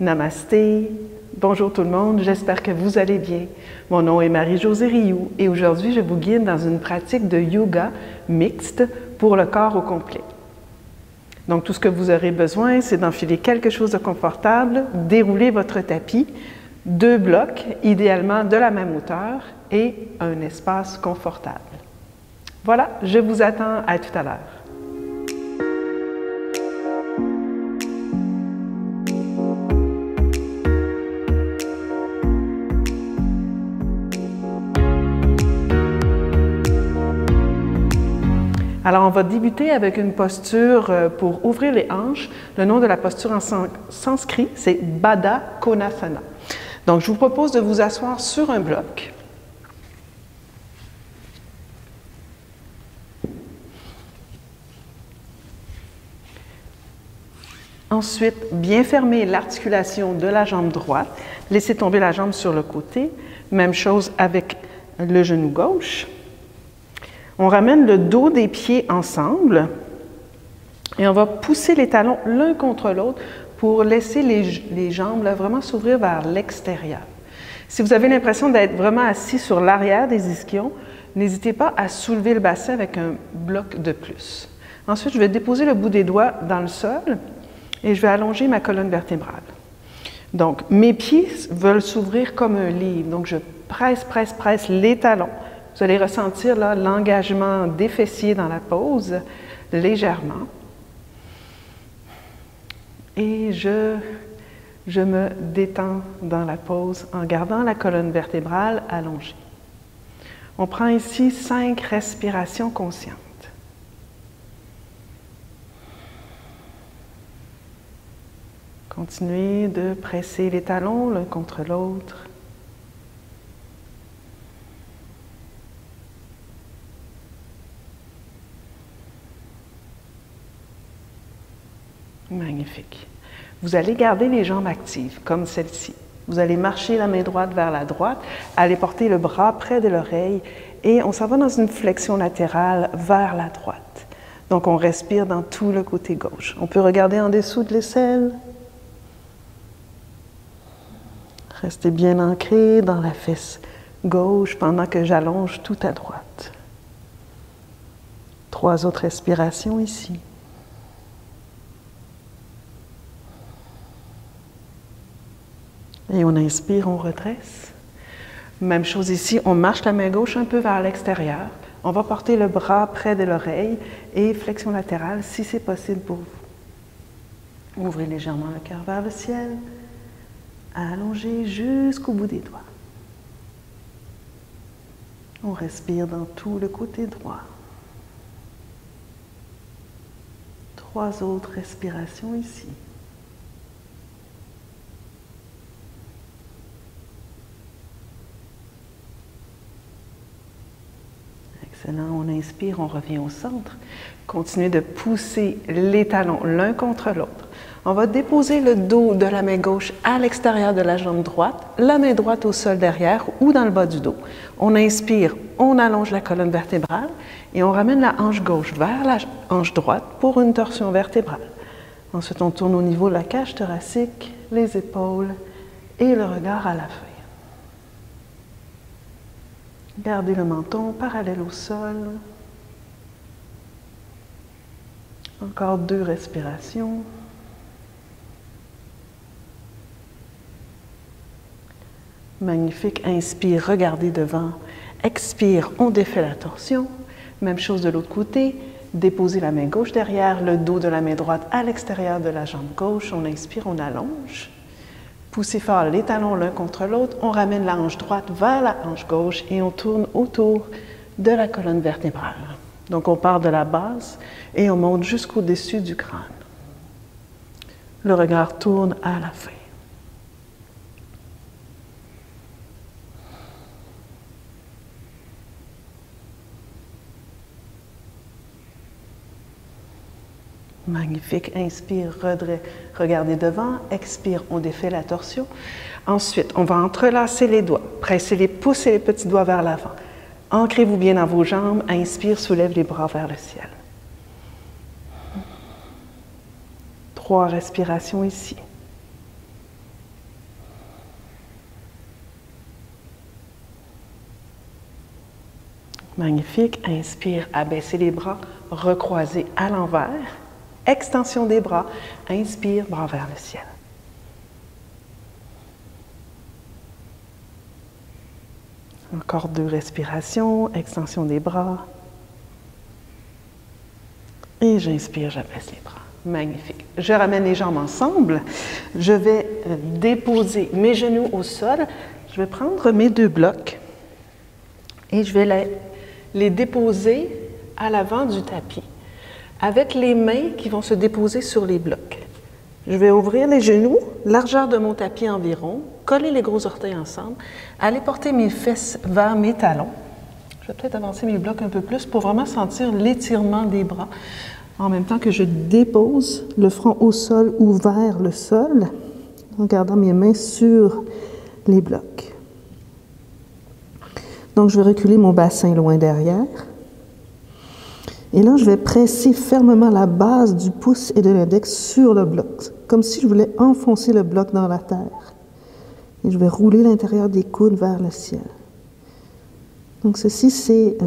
Namasté, bonjour tout le monde, j'espère que vous allez bien. Mon nom est Marie-Josée Rioux et aujourd'hui je vous guide dans une pratique de yoga mixte pour le corps au complet. Donc tout ce que vous aurez besoin, c'est d'enfiler quelque chose de confortable, dérouler votre tapis, 2 blocs, idéalement de la même hauteur et un espace confortable. Voilà, je vous attends à tout à l'heure. Alors, on va débuter avec une posture pour ouvrir les hanches. Le nom de la posture en sanskrit, c'est Baddha Konasana. Donc, je vous propose de vous asseoir sur un bloc. Ensuite, bien fermer l'articulation de la jambe droite. Laissez tomber la jambe sur le côté. Même chose avec le genou gauche. On ramène le dos des pieds ensemble et on va pousser les talons l'un contre l'autre pour laisser les jambes là, vraiment s'ouvrir vers l'extérieur. Si vous avez l'impression d'être vraiment assis sur l'arrière des ischions, n'hésitez pas à soulever le bassin avec un bloc de plus. Ensuite, je vais déposer le bout des doigts dans le sol et je vais allonger ma colonne vertébrale. Donc, mes pieds veulent s'ouvrir comme un livre. Donc, je presse les talons. Vous allez ressentir là l'engagement des fessiers dans la pose, légèrement. Et je me détends dans la pose en gardant la colonne vertébrale allongée. On prend ici 5 respirations conscientes. Continuez de presser les talons l'un contre l'autre. Magnifique. Vous allez garder les jambes actives, comme celle-ci. Vous allez marcher la main droite vers la droite, allez porter le bras près de l'oreille et on s'en va dans une flexion latérale vers la droite. Donc, on respire dans tout le côté gauche. On peut regarder en dessous de l'aisselle. Restez bien ancré dans la fesse gauche pendant que j'allonge tout à droite. 3 autres respirations ici. Et on inspire, on redresse. Même chose ici, on marche la main gauche un peu vers l'extérieur. On va porter le bras près de l'oreille et flexion latérale si c'est possible pour vous. Ouvrez légèrement le cœur vers le ciel. Allongez jusqu'au bout des doigts. On respire dans tout le côté droit. 3 autres respirations ici. Excellent, on inspire, on revient au centre. Continuez de pousser les talons l'un contre l'autre. On va déposer le dos de la main gauche à l'extérieur de la jambe droite, la main droite au sol derrière ou dans le bas du dos. On inspire, on allonge la colonne vertébrale et on ramène la hanche gauche vers la hanche droite pour une torsion vertébrale. Ensuite, on tourne au niveau de la cage thoracique, les épaules et le regard à la fin. Gardez le menton parallèle au sol. Encore 2 respirations. Magnifique. Inspire, regardez devant. Expire, on défait la torsion. Même chose de l'autre côté. Déposez la main gauche derrière, le dos de la main droite à l'extérieur de la jambe gauche. On inspire, on allonge. Poussez fort les talons l'un contre l'autre. On ramène la hanche droite vers la hanche gauche et on tourne autour de la colonne vertébrale. Donc, on part de la base et on monte jusqu'au-dessus du crâne. Le regard tourne à la fin. Magnifique. Inspire, regardez devant. Expire, on défait la torsion. Ensuite, on va entrelacer les doigts. Poussez les petits doigts vers l'avant. Ancrez-vous bien dans vos jambes. Inspire, soulève les bras vers le ciel. 3 respirations ici. Magnifique. Inspire, abaisser les bras, recroiser à l'envers. Extension des bras. Inspire, bras vers le ciel. Encore 2 respirations. Extension des bras. Et j'inspire, j'abaisse les bras. Magnifique. Je ramène les jambes ensemble. Je vais déposer mes genoux au sol. Je vais prendre mes 2 blocs et je vais les déposer à l'avant du tapis avec les mains qui vont se déposer sur les blocs. Je vais ouvrir les genoux, largeur de mon tapis environ, coller les gros orteils ensemble, aller porter mes fesses vers mes talons. Je vais peut-être avancer mes blocs un peu plus pour vraiment sentir l'étirement des bras en même temps que je dépose le front au sol ou vers le sol en gardant mes mains sur les blocs. Donc, je vais reculer mon bassin loin derrière. Et là, je vais presser fermement la base du pouce et de l'index sur le bloc, comme si je voulais enfoncer le bloc dans la terre. Et je vais rouler l'intérieur des coudes vers le ciel. Donc, ceci, c'est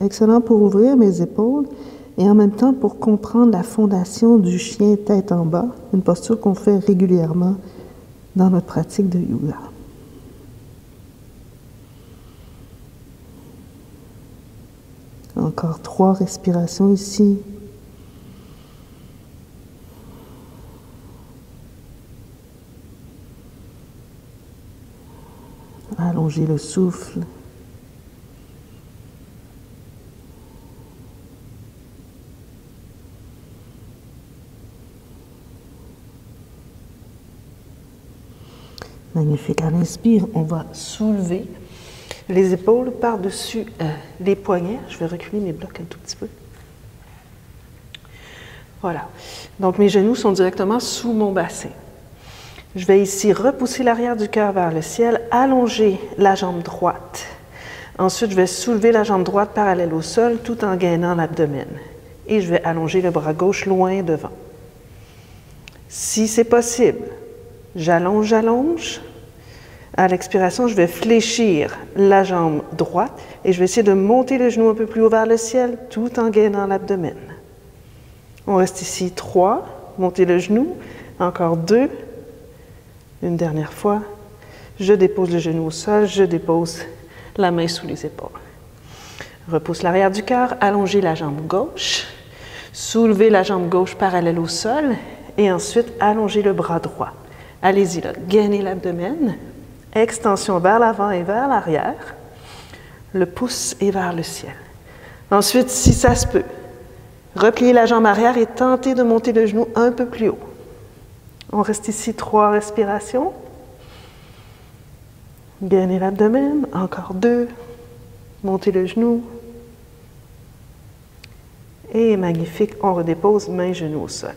excellent pour ouvrir mes épaules et en même temps pour comprendre la fondation du chien tête en bas, une posture qu'on fait régulièrement dans notre pratique de yoga. Encore 3 respirations ici. Allongez le souffle. Magnifique. À l'inspire, on va soulever les épaules par-dessus les poignets. Je vais reculer mes blocs un tout petit peu. Voilà. Donc, mes genoux sont directement sous mon bassin. Je vais ici repousser l'arrière du cœur vers le ciel, allonger la jambe droite. Ensuite, je vais soulever la jambe droite parallèle au sol tout en gainant l'abdomen. Et je vais allonger le bras gauche loin devant. Si c'est possible, j'allonge. À l'expiration, je vais fléchir la jambe droite et je vais essayer de monter le genou un peu plus haut vers le ciel tout en gainant l'abdomen. On reste ici 3, monter le genou, encore 2, une dernière fois. Je dépose le genou au sol, je dépose la main sous les épaules. Repousse l'arrière du cœur, allongez la jambe gauche, soulevez la jambe gauche parallèle au sol et ensuite allongez le bras droit. Allez-y là, gainez l'abdomen. Extension vers l'avant et vers l'arrière. Le pouce est vers le ciel. Ensuite, si ça se peut, repliez la jambe arrière et tentez de monter le genou un peu plus haut. On reste ici 3 respirations. Gainez l'abdomen. Encore 2. Montez le genou. Et magnifique, on redépose main, genou au sol.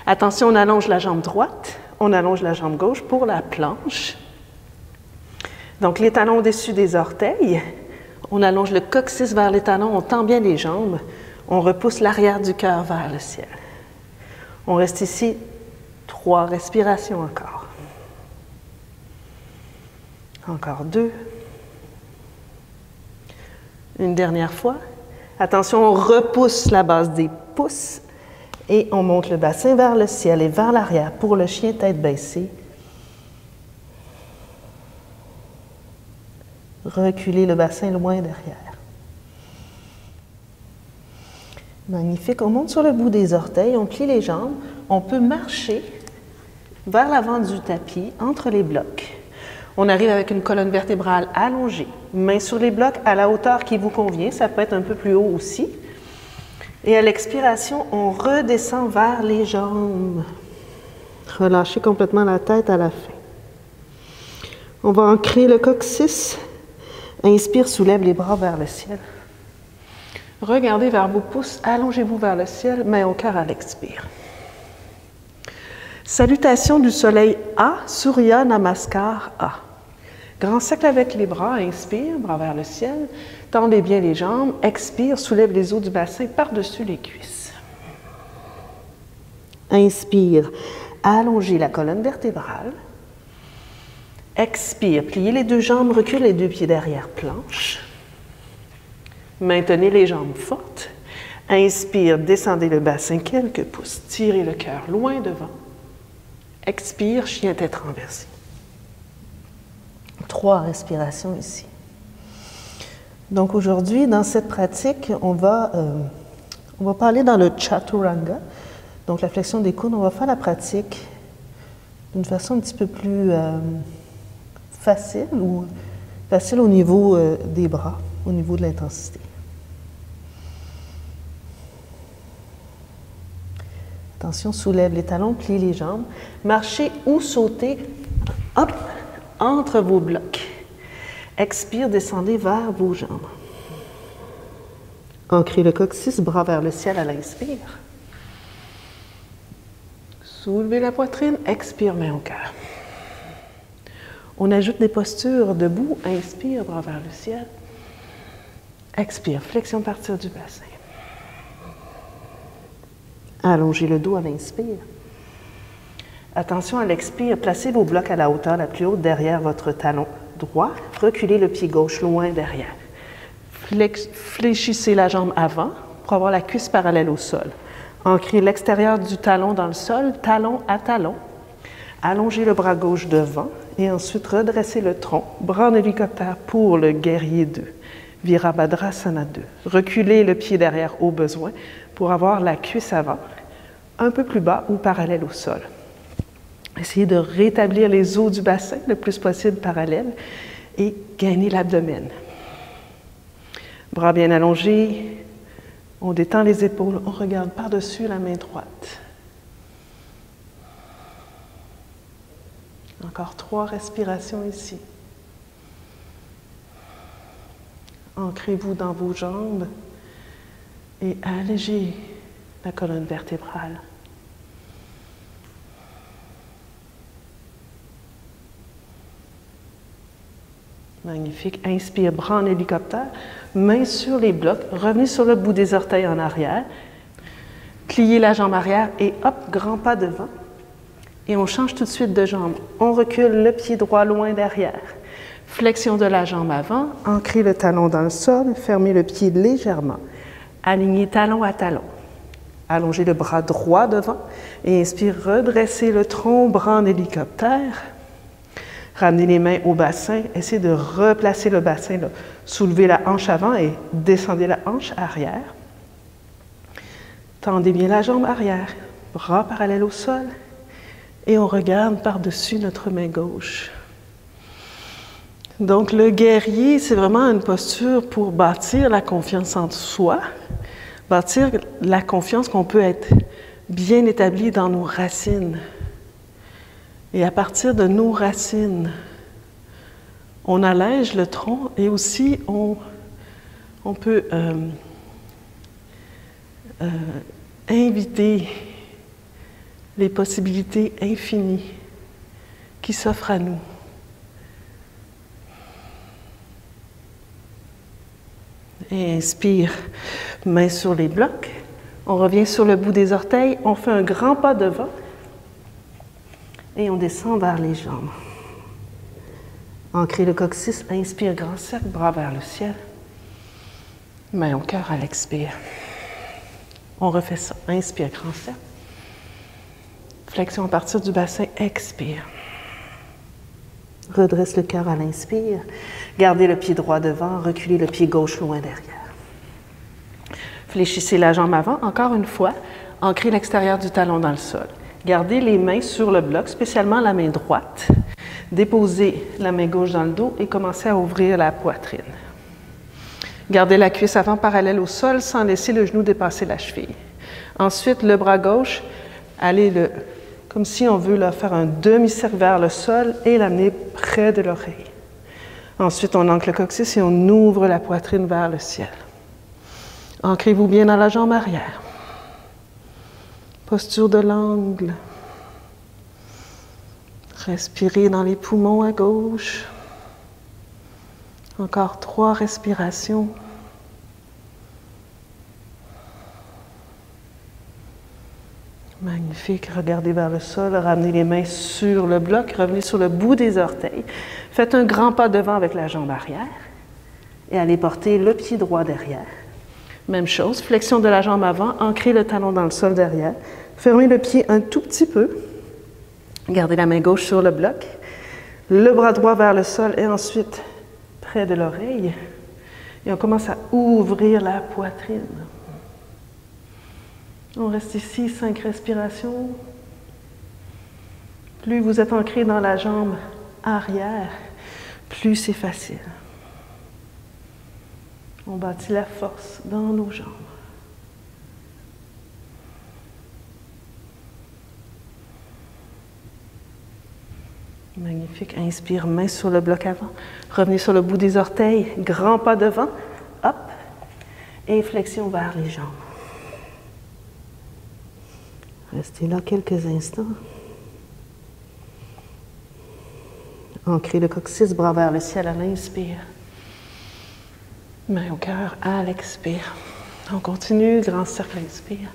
Attention, on allonge la jambe droite. On allonge la jambe gauche pour la planche. Donc, les talons au-dessus des orteils. On allonge le coccyx vers les talons, on tend bien les jambes. On repousse l'arrière du cœur vers le ciel. On reste ici 3 respirations encore. Encore 2. Une dernière fois. Attention, on repousse la base des pouces et on monte le bassin vers le ciel et vers l'arrière pour le chien tête baissée. Reculez le bassin loin derrière. Magnifique. On monte sur le bout des orteils, on plie les jambes. On peut marcher vers l'avant du tapis, entre les blocs. On arrive avec une colonne vertébrale allongée. Mains sur les blocs à la hauteur qui vous convient. Ça peut être un peu plus haut aussi. Et à l'expiration, on redescend vers les jambes. Relâchez complètement la tête à la fin. On va ancrer le coccyx. Inspire, soulève les bras vers le ciel. Regardez vers vos pouces, allongez-vous vers le ciel, main au cœur à l'expire. Salutation du soleil A, Surya Namaskar A. Grand cercle avec les bras, inspire, bras vers le ciel. Tendez bien les jambes, expire, soulève les os du bassin par-dessus les cuisses. Inspire, allongez la colonne vertébrale. Expire, pliez les 2 jambes, recule les 2 pieds derrière, planche. Maintenez les jambes fortes. Inspire, descendez le bassin quelques pouces. Tirez le cœur loin devant. Expire, chien tête renversée. 3 respirations ici. Donc aujourd'hui, dans cette pratique, on va parler dans le Chaturanga, donc la flexion des coudes. On va faire la pratique d'une façon un petit peu plus facile au niveau des bras, au niveau de l'intensité. Attention, soulève les talons, plie les jambes. Marchez ou sautez, hop, entre vos blocs. Expire, descendez vers vos jambes. Ancrez le coccyx, bras vers le ciel à l'inspire. Soulevez la poitrine, expire, main au cœur. On ajoute des postures debout, inspire, bras vers le ciel. Expire, flexion à partir du bassin. Allongez le dos à l'inspire. Attention à l'expire, placez vos blocs à la hauteur la plus haute derrière votre talon droit. Reculez le pied gauche loin derrière. Fléchissez la jambe avant pour avoir la cuisse parallèle au sol. Ancrez l'extérieur du talon dans le sol, talon à talon. Allongez le bras gauche devant et ensuite redressez le tronc. Bras en hélicoptère pour le guerrier 2. Virabhadrasana 2. Reculez le pied derrière au besoin pour avoir la cuisse avant, un peu plus bas ou parallèle au sol. Essayez de rétablir les os du bassin le plus possible parallèles et gainer l'abdomen. Bras bien allongés, on détend les épaules, on regarde par-dessus la main droite. Encore 3 respirations ici. Ancrez-vous dans vos jambes et allégez la colonne vertébrale. Magnifique. Inspire, bras en hélicoptère, mains sur les blocs, revenez sur le bout des orteils en arrière. Pliez la jambe arrière et hop, grand pas devant. Et on change tout de suite de jambe. On recule le pied droit loin derrière. Flexion de la jambe avant, ancrez le talon dans le sol, fermez le pied légèrement. Alignez talon à talon. Allongez le bras droit devant et inspire, redressez le tronc, bras en hélicoptère. Ramenez les mains au bassin, essayez de replacer le bassin, là. Soulevez la hanche avant et descendez la hanche arrière. Tendez bien la jambe arrière, bras parallèles au sol et on regarde par-dessus notre main gauche. Donc le guerrier, c'est vraiment une posture pour bâtir la confiance en soi, bâtir la confiance qu'on peut être bien établi dans nos racines. Et à partir de nos racines, on allège le tronc et aussi on peut inviter les possibilités infinies qui s'offrent à nous. Et inspire, main sur les blocs. On revient sur le bout des orteils, on fait un grand pas devant. Et on descend vers les jambes. Ancrez le coccyx, inspire, grand cercle, bras vers le ciel. Main au cœur à l'expire. On refait ça. Inspire, grand cercle. Flexion à partir du bassin, expire. Redresse le cœur à l'inspire. Gardez le pied droit devant, reculez le pied gauche loin derrière. Fléchissez la jambe avant, encore une fois. Ancrez l'extérieur du talon dans le sol. Gardez les mains sur le bloc, spécialement la main droite. Déposez la main gauche dans le dos et commencez à ouvrir la poitrine. Gardez la cuisse avant parallèle au sol sans laisser le genou dépasser la cheville. Ensuite, le bras gauche, allez comme si on veut faire un demi-cercle vers le sol et l'amener près de l'oreille. Ensuite, on ancre le coccyx et on ouvre la poitrine vers le ciel. Ancrez-vous bien dans la jambe arrière. Posture de l'angle. Respirez dans les poumons à gauche. Encore 3 respirations. Magnifique. Regardez vers le sol. Ramenez les mains sur le bloc. Revenez sur le bout des orteils. Faites un grand pas devant avec la jambe arrière. et allez porter le pied droit derrière. Même chose, flexion de la jambe avant, ancrez le talon dans le sol derrière. Fermez le pied un tout petit peu. Gardez la main gauche sur le bloc. Le bras droit vers le sol et ensuite près de l'oreille. Et on commence à ouvrir la poitrine. On reste ici, 5 respirations. Plus vous êtes ancré dans la jambe arrière, plus c'est facile. On bâtit la force dans nos jambes. Magnifique. Inspire, main sur le bloc avant. Revenez sur le bout des orteils. Grand pas devant. Hop. Et flexion vers les jambes. Restez là quelques instants. Ancrez le coccyx, bras vers le ciel à l'inspire. Main au cœur à l'expire. On continue, grand cercle, inspire.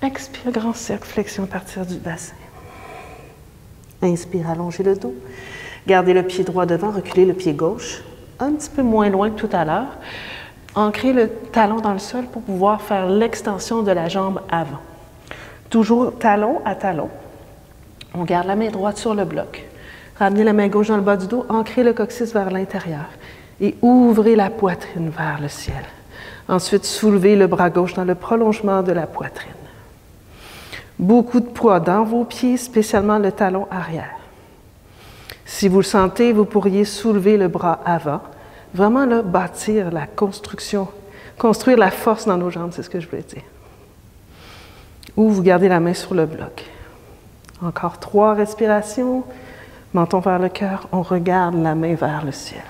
Expire, grand cercle, flexion à partir du bassin. Inspire, allongez le dos. Gardez le pied droit devant, reculez le pied gauche. Un petit peu moins loin que tout à l'heure. Ancrez le talon dans le sol pour pouvoir faire l'extension de la jambe avant. Toujours talon à talon. On garde la main droite sur le bloc. Ramenez la main gauche dans le bas du dos, ancrez le coccyx vers l'intérieur. Et ouvrez la poitrine vers le ciel. Ensuite, soulevez le bras gauche dans le prolongement de la poitrine. Beaucoup de poids dans vos pieds, spécialement le talon arrière. Si vous le sentez, vous pourriez soulever le bras avant. Vraiment là, bâtir la construction, construire la force dans nos jambes, c'est ce que je voulais dire. Ou vous gardez la main sur le bloc. Encore 3 respirations. Menton vers le cœur, on regarde la main vers le ciel.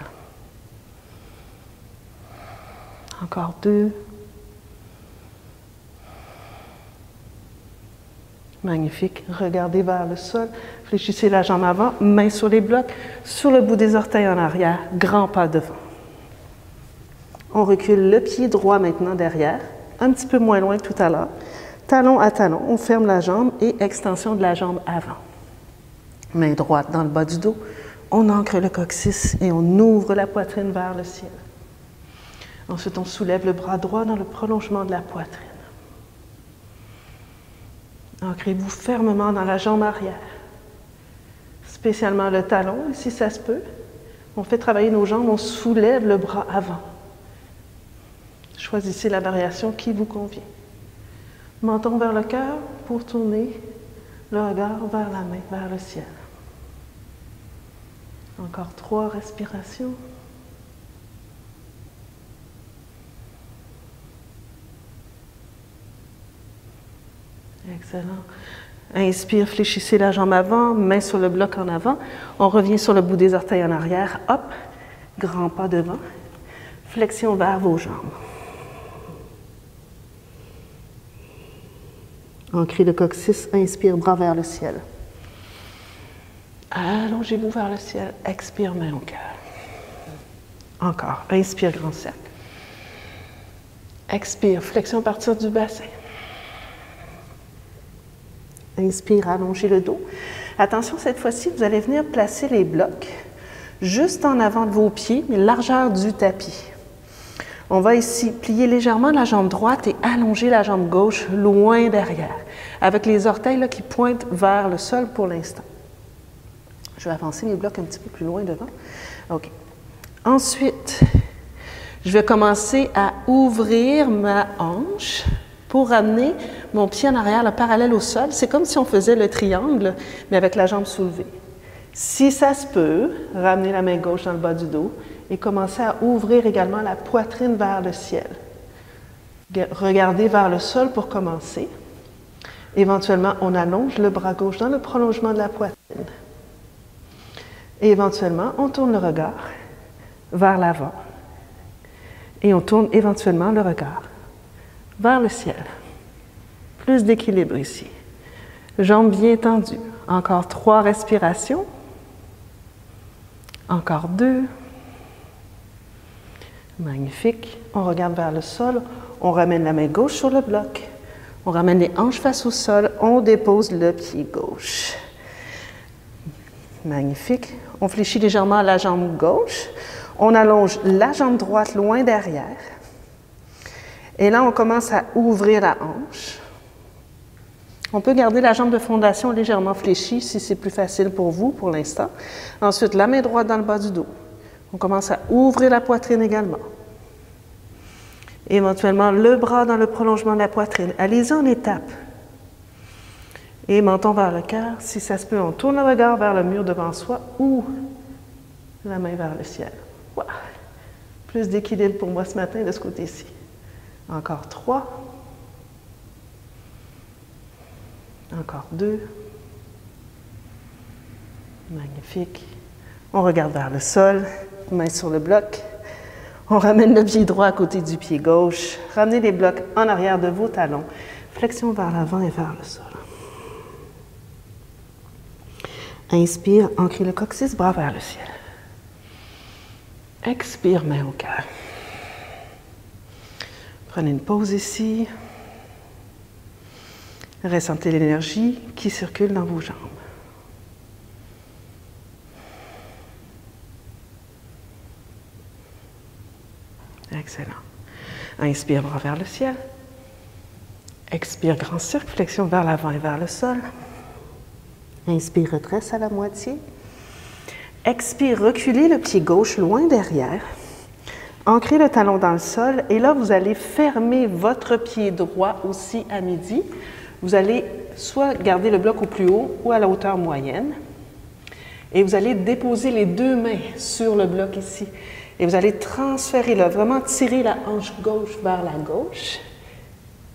Encore 2. Magnifique. Regardez vers le sol. Fléchissez la jambe avant, main sur les blocs, sur le bout des orteils en arrière, grand pas devant. On recule le pied droit maintenant derrière, un petit peu moins loin que tout à l'heure. Talon à talon, on ferme la jambe et extension de la jambe avant. Main droite dans le bas du dos, on ancre le coccyx et on ouvre la poitrine vers le ciel. Ensuite, on soulève le bras droit dans le prolongement de la poitrine. Ancrez-vous fermement dans la jambe arrière, spécialement le talon, et si ça se peut, on fait travailler nos jambes, on soulève le bras avant. Choisissez la variation qui vous convient. Menton vers le cœur pour tourner le regard vers la main, vers le ciel. Encore 3 respirations. Excellent. Inspire, fléchissez la jambe avant, main sur le bloc en avant. On revient sur le bout des orteils en arrière. Hop, grand pas devant. Flexion vers vos jambes. Ancrez le coccyx, inspire, bras vers le ciel. Allongez-vous vers le ciel, expire, main au cœur. Encore, inspire, grand cercle. Expire, flexion à partir du bassin. Inspire, allongez le dos. Attention, cette fois-ci, vous allez venir placer les blocs juste en avant de vos pieds, mais largeur du tapis. On va ici plier légèrement la jambe droite et allonger la jambe gauche loin derrière, avec les orteils là, qui pointent vers le sol pour l'instant. Je vais avancer mes blocs un petit peu plus loin devant. OK. Ensuite, je vais commencer à ouvrir ma hanche pour ramener mon pied en arrière, le parallèle au sol. C'est comme si on faisait le triangle, mais avec la jambe soulevée. Si ça se peut, ramenez la main gauche dans le bas du dos et commencez à ouvrir également la poitrine vers le ciel. Regardez vers le sol pour commencer. Éventuellement, on allonge le bras gauche dans le prolongement de la poitrine. Et éventuellement, on tourne le regard vers l'avant. Et on tourne éventuellement le regard vers le ciel. Plus d'équilibre ici. Jambes bien tendues. Encore 3 respirations. Encore 2. Magnifique. On regarde vers le sol. On ramène la main gauche sur le bloc. On ramène les hanches face au sol. On dépose le pied gauche. Magnifique. On fléchit légèrement la jambe gauche. On allonge la jambe droite loin derrière. Et là, on commence à ouvrir la hanche. On peut garder la jambe de fondation légèrement fléchie si c'est plus facile pour vous pour l'instant. Ensuite, la main droite dans le bas du dos. On commence à ouvrir la poitrine également. Éventuellement, le bras dans le prolongement de la poitrine. Allez-y en étapes. Et menton vers le cœur. Si ça se peut, on tourne le regard vers le mur devant soi ou la main vers le ciel. Wow. Plus d'équilibre pour moi ce matin de ce côté-ci. Encore 3. Encore 2. Magnifique. On regarde vers le sol, main sur le bloc. On ramène le pied droit à côté du pied gauche. Ramenez les blocs en arrière de vos talons. Flexion vers l'avant et vers le sol. Inspire, ancrez le coccyx, bras vers le ciel. Expire, main au cœur. Prenez une pause ici. Ressentez l'énergie qui circule dans vos jambes. Excellent. Inspire, bras vers le ciel. Expire, grand cercle, flexion vers l'avant et vers le sol. Inspire, redresse à la moitié. Expire, reculez le pied gauche loin derrière. Ancrez le talon dans le sol et là, vous allez fermer votre pied droit aussi à midi. Vous allez soit garder le bloc au plus haut ou à la hauteur moyenne. Et vous allez déposer les deux mains sur le bloc ici. Et vous allez transférer, là, vraiment tirer la hanche gauche vers la gauche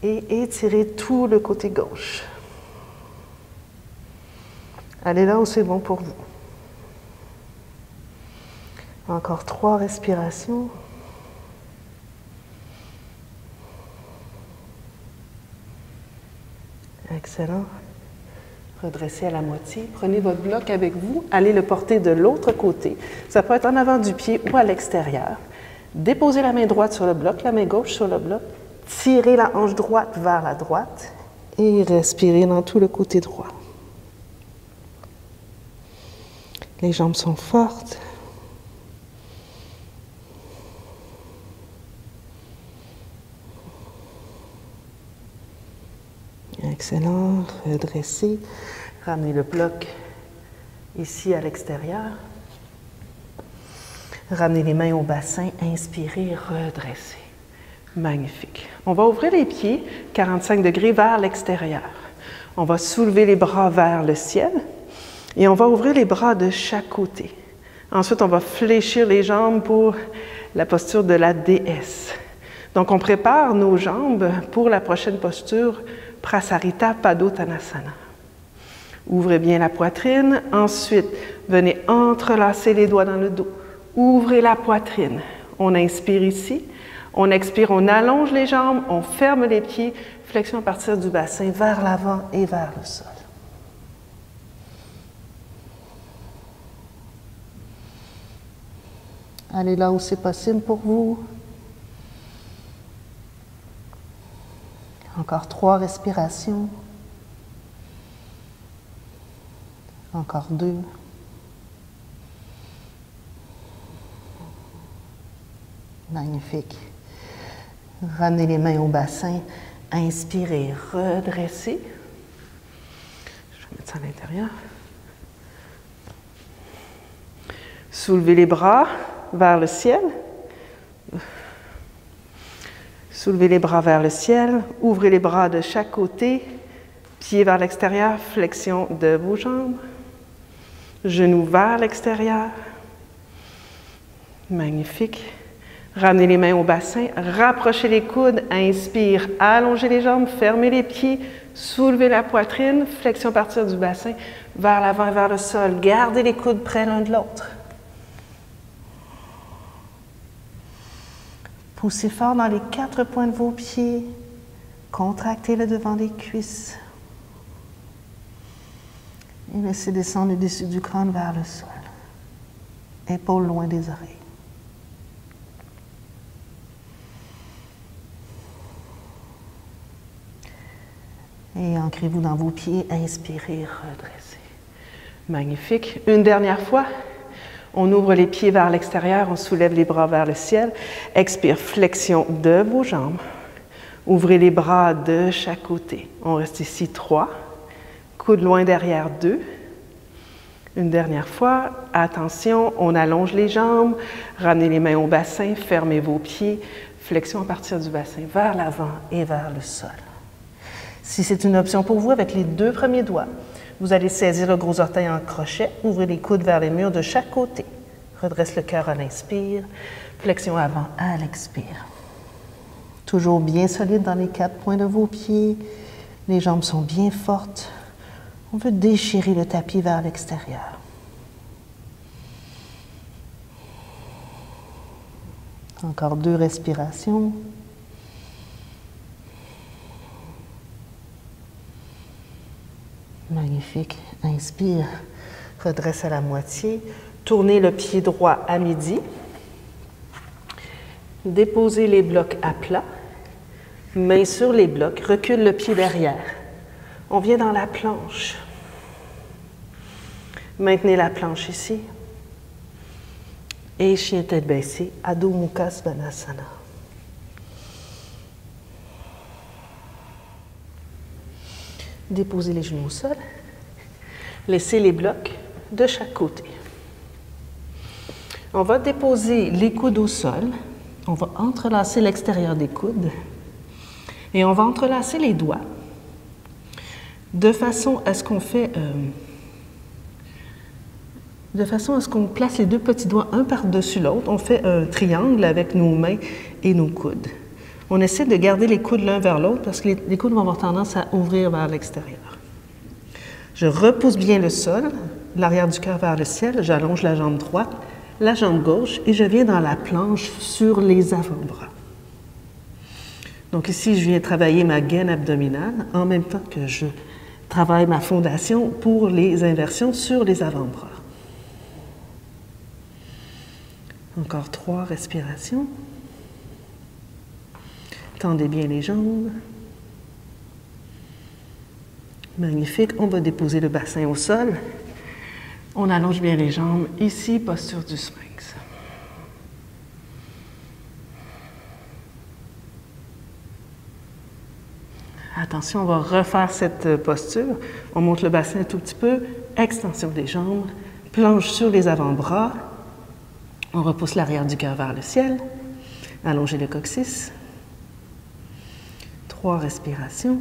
et étirer tout le côté gauche. Allez là où c'est bon pour vous. Encore 3 respirations. Excellent. Redressez à la moitié. Prenez votre bloc avec vous. Allez le porter de l'autre côté. Ça peut être en avant du pied ou à l'extérieur. Déposez la main droite sur le bloc, la main gauche sur le bloc. Tirez la hanche droite vers la droite et respirez dans tout le côté droit. Les jambes sont fortes. Excellent. Redressez. Ramenez le bloc ici à l'extérieur. Ramenez les mains au bassin. Inspirez, redressez. Magnifique. On va ouvrir les pieds 45 degrés vers l'extérieur. On va soulever les bras vers le ciel et on va ouvrir les bras de chaque côté. Ensuite, on va fléchir les jambes pour la posture de la déesse. Donc, on prépare nos jambes pour la prochaine posture, Prasarita Padottanasana. Ouvrez bien la poitrine. Ensuite, venez entrelacer les doigts dans le dos. Ouvrez la poitrine. On inspire ici. On expire, on allonge les jambes, on ferme les pieds. Flexion à partir du bassin vers l'avant et vers le sol. Allez là où c'est possible pour vous. Encore 3 respirations. Encore 2. Magnifique. Ramenez les mains au bassin. Inspirez, redressez. Je vais mettre ça à l'intérieur. Soulevez les bras vers le ciel. Soulevez les bras vers le ciel. Ouvrez les bras de chaque côté. Pieds vers l'extérieur. Flexion de vos jambes. Genoux vers l'extérieur. Magnifique. Ramenez les mains au bassin, rapprochez les coudes, inspire, allongez les jambes, fermez les pieds, soulevez la poitrine, flexion à partir du bassin, vers l'avant et vers le sol. Gardez les coudes près l'un de l'autre. Poussez fort dans les 4 points de vos pieds, contractez le devant des cuisses. Et laissez descendre le dessus du crâne vers le sol. Épaules loin des oreilles. Et ancrez-vous dans vos pieds, inspirez, redressez. Magnifique. Une dernière fois, On ouvre les pieds vers l'extérieur, on soulève les bras vers le ciel. Expire, flexion de vos jambes. Ouvrez les bras de chaque côté. On reste ici 3. Coude loin derrière 2. Une dernière fois. Attention, on allonge les jambes. Ramenez les mains au bassin, fermez vos pieds. Flexion à partir du bassin vers l'avant et vers le sol. Si c'est une option pour vous, avec les 2 premiers doigts, vous allez saisir le gros orteil en crochet, ouvrez les coudes vers les murs de chaque côté. Redresse le cœur à l'inspire, flexion avant à l'expire. Toujours bien solide dans les 4 points de vos pieds. Les jambes sont bien fortes. On veut déchirer le tapis vers l'extérieur. Encore 2 respirations. Magnifique. Inspire. Redresse à la moitié. Tournez le pied droit à midi. Déposez les blocs à plat. Main sur les blocs. Recule le pied derrière. On vient dans la planche. Maintenez la planche ici. Et chien tête baissée, Adho Mukha Svanasana. Déposez les genoux au sol. Laissez les blocs de chaque côté. On va déposer les coudes au sol. On va entrelacer l'extérieur des coudes. Et on va entrelacer les doigts de façon à ce qu'on place les 2 petits doigts un par-dessus l'autre. On fait un triangle avec nos mains et nos coudes. On essaie de garder les coudes l'un vers l'autre parce que les coudes vont avoir tendance à ouvrir vers l'extérieur. Je repousse bien le sol, l'arrière du cœur vers le ciel. J'allonge la jambe droite, la jambe gauche et je viens dans la planche sur les avant-bras. Donc ici, je viens travailler ma gaine abdominale en même temps que je travaille ma fondation pour les inversions sur les avant-bras. Encore 3 respirations. Tendez bien les jambes. Magnifique. On va déposer le bassin au sol. On allonge bien les jambes. Ici, posture du sphinx. Attention, on va refaire cette posture. On monte le bassin un tout petit peu. Extension des jambes. Planche sur les avant-bras. On repousse l'arrière du cœur vers le ciel. Allongez le coccyx. 3 respirations.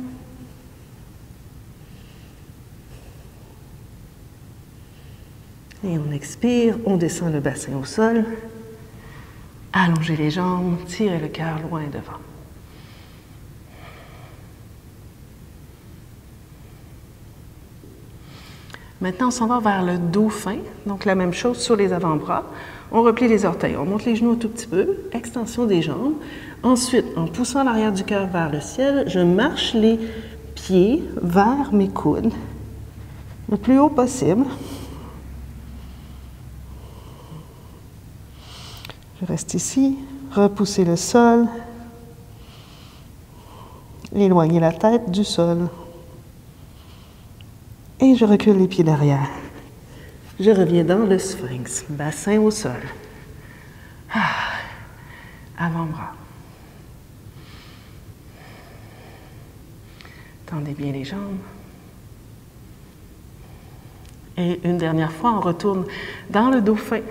Et on expire, on descend le bassin au sol. Allongez les jambes, tirez le cœur loin devant. Maintenant, on s'en va vers le dauphin. Donc, la même chose sur les avant-bras. On replie les orteils, on monte les genoux un tout petit peu, extension des jambes. Ensuite, en poussant l'arrière du cœur vers le ciel, je marche les pieds vers mes coudes, le plus haut possible. Je reste ici, repousser le sol, éloigner la tête du sol. Et je recule les pieds derrière. Je reviens dans le sphinx, bassin au sol. Avant-bras. Tendez bien les jambes. Et une dernière fois, on retourne dans le dauphin.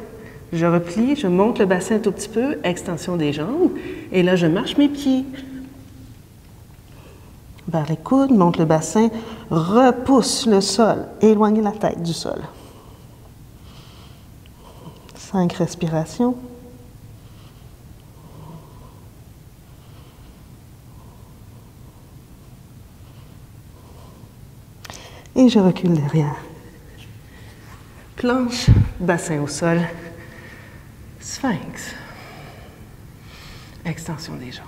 Je replie, je monte le bassin un tout petit peu, extension des jambes. Et là, je marche mes pieds vers les coudes, monte le bassin, repousse le sol, éloigne la tête du sol. 5 respirations. Et je recule derrière. Planche, bassin au sol, sphinx. Extension des jambes.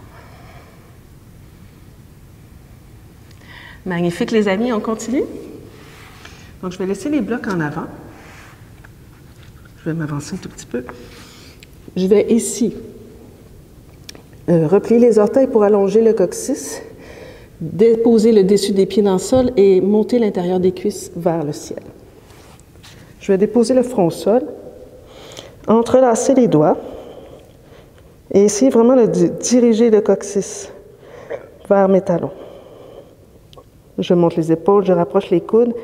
Magnifique, les amis, on continue. Donc, je vais laisser les blocs en avant. Je vais m'avancer un tout petit peu. Je vais ici replier les orteils pour allonger le coccyx, déposer le dessus des pieds dans le sol et monter l'intérieur des cuisses vers le ciel. Je vais déposer le front au sol. Entrelacer les doigts et essayer vraiment de diriger le coccyx vers mes talons. Je monte les épaules, je rapproche les coudes,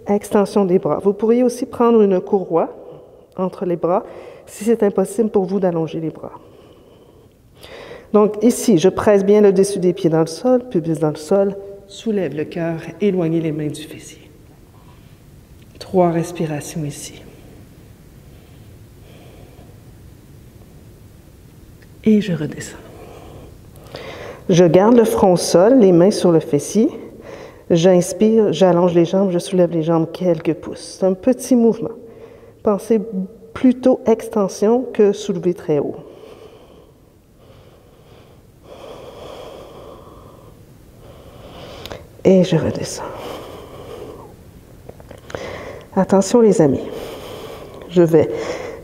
extension des bras. Vous pourriez aussi prendre une courroie entre les bras si c'est impossible pour vous d'allonger les bras. Donc ici, je presse bien le dessus des pieds dans le sol, pubis dans le sol, soulève le cœur, éloignez les mains du fessier. 3 respirations ici. Et je redescends. Je garde le front au sol, les mains sur le fessier. J'inspire, j'allonge les jambes, je soulève les jambes quelques pouces. C'est un petit mouvement. Pensez plutôt extension que soulever très haut. Et je redescends. Attention les amis. Je vais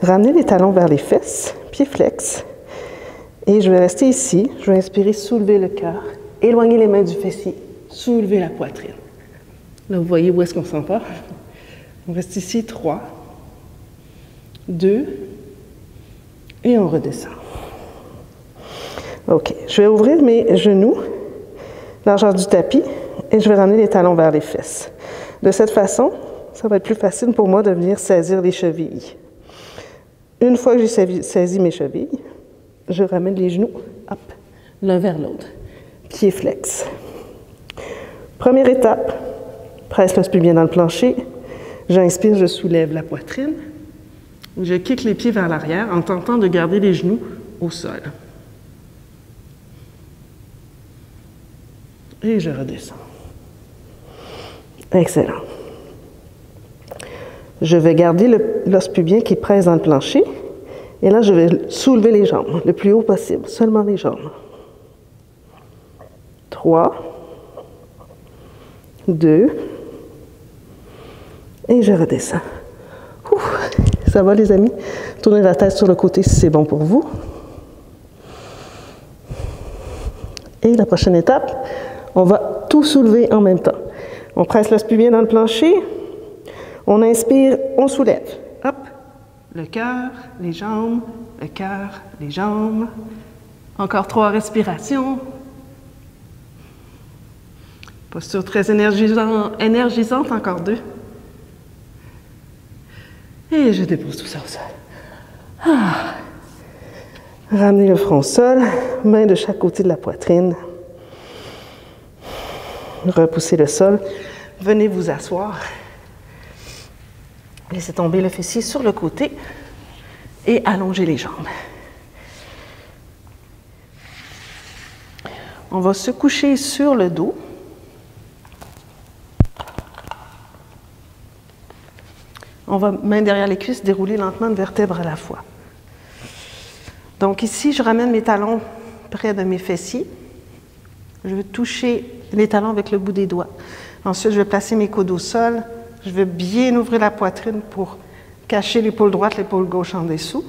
ramener les talons vers les fesses, pieds flex. Et je vais rester ici. Je vais inspirer, soulever le cœur, éloigner les mains du fessier, soulever la poitrine. Là, vous voyez où est-ce qu'on s'en va. On reste ici, 3, 2, et on redescend. OK. Je vais ouvrir mes genoux, largeur du tapis, et je vais ramener les talons vers les fesses. De cette façon, ça va être plus facile pour moi de venir saisir les chevilles. Une fois que j'ai saisi mes chevilles, je ramène les genoux, hop, l'un vers l'autre. Pieds flex. Première étape, presse le bien dans le plancher. J'inspire, je soulève la poitrine. Je kick les pieds vers l'arrière en tentant de garder les genoux au sol. Et je redescends. Excellent. Je vais garder l'os pubien qui presse dans le plancher. Et là, je vais soulever les jambes le plus haut possible, seulement les jambes. 3, 2, et je redescends. Ouf, ça va les amis? Tournez la tête sur le côté si c'est bon pour vous. Et la prochaine étape, on va tout soulever en même temps. On presse l'os pubien dans le plancher, on inspire, on soulève. Hop! Le cœur, les jambes, le cœur, les jambes. Encore 3 respirations. Posture très énergisante, encore 2. Et je dépose tout ça au sol. Ah. Ramenez le front au sol, main de chaque côté de la poitrine. Repoussez le sol. Venez vous asseoir. Laissez tomber le fessier sur le côté et allongez les jambes. On va se coucher sur le dos. On va, main derrière les cuisses, dérouler lentement une vertèbre à la fois. Donc ici, je ramène mes talons près de mes fessiers. Je vais toucher les talons avec le bout des doigts. Ensuite, je vais placer mes coudes au sol. Je vais bien ouvrir la poitrine pour cacher l'épaule droite, l'épaule gauche en dessous.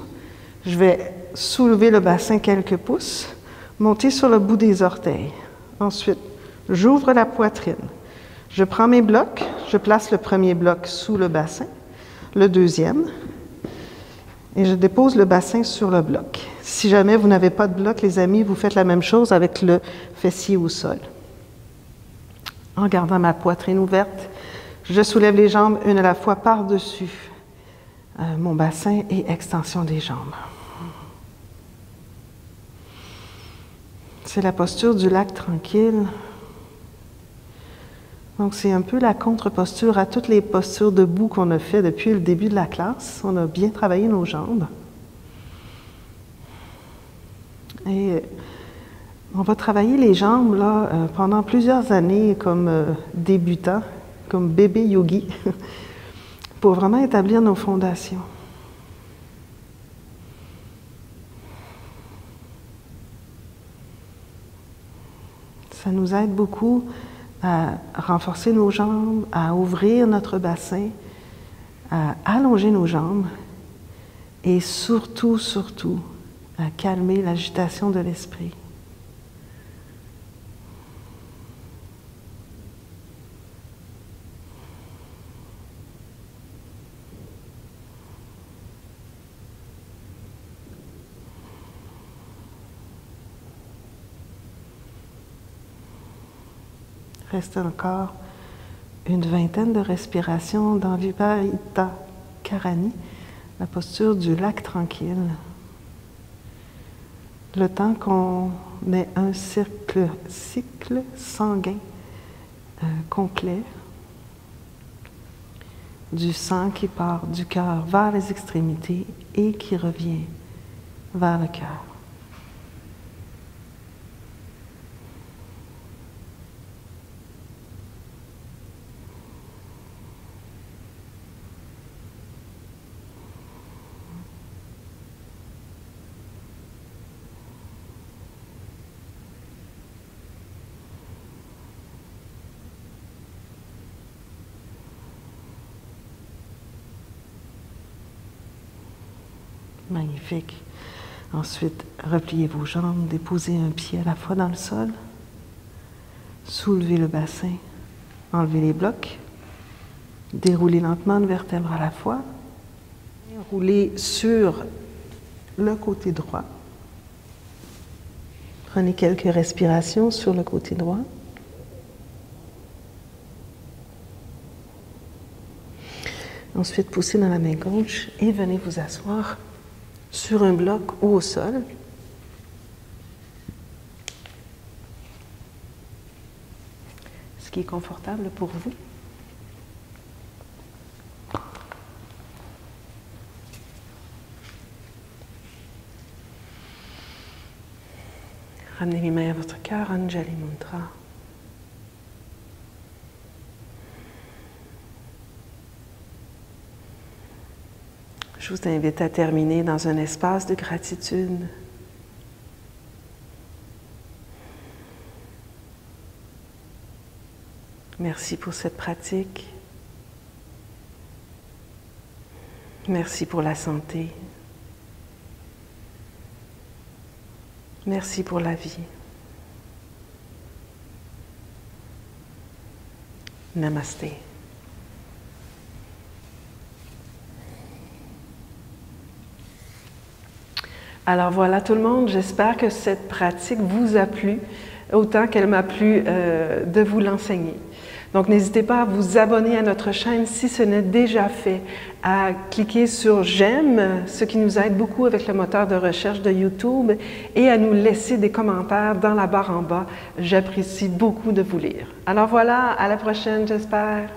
Je vais soulever le bassin quelques pouces, monter sur le bout des orteils. Ensuite, j'ouvre la poitrine. Je prends mes blocs, je place le premier bloc sous le bassin, le deuxième, et je dépose le bassin sur le bloc. Si jamais vous n'avez pas de bloc, les amis, vous faites la même chose avec le fessier au sol. En gardant ma poitrine ouverte, je soulève les jambes une à la fois par-dessus mon bassin et extension des jambes. C'est la posture du lac tranquille. Donc, c'est un peu la contre-posture à toutes les postures debout qu'on a fait depuis le début de la classe. On a bien travaillé nos jambes. Et on va travailler les jambes là, pendant plusieurs années comme débutants, comme bébé yogi, pour vraiment établir nos fondations. Ça nous aide beaucoup à renforcer nos jambes, à ouvrir notre bassin, à allonger nos jambes et surtout, surtout, à calmer l'agitation de l'esprit. Reste encore une vingtaine de respirations dans Viparita Karani, la posture du lac tranquille. Le temps qu'on ait un cycle sanguin complet, du sang qui part du cœur vers les extrémités et qui revient vers le cœur. Magnifique. Ensuite, repliez vos jambes, déposez un pied à la fois dans le sol, soulevez le bassin, enlevez les blocs, déroulez lentement une vertèbre à la fois, roulez sur le côté droit. Prenez quelques respirations sur le côté droit. Ensuite, poussez dans la main gauche et venez vous asseoir sur un bloc ou au sol. Ce qui est confortable pour vous. Ramenez les mains à votre cœur, Anjali Mudra. Je vous invite à terminer dans un espace de gratitude. Merci pour cette pratique. Merci pour la santé. Merci pour la vie. Namasté. Alors voilà tout le monde, j'espère que cette pratique vous a plu autant qu'elle m'a plu de vous l'enseigner. Donc n'hésitez pas à vous abonner à notre chaîne si ce n'est déjà fait, à cliquer sur j'aime, ce qui nous aide beaucoup avec le moteur de recherche de YouTube, et à nous laisser des commentaires dans la barre en bas. J'apprécie beaucoup de vous lire. Alors voilà, à la prochaine j'espère.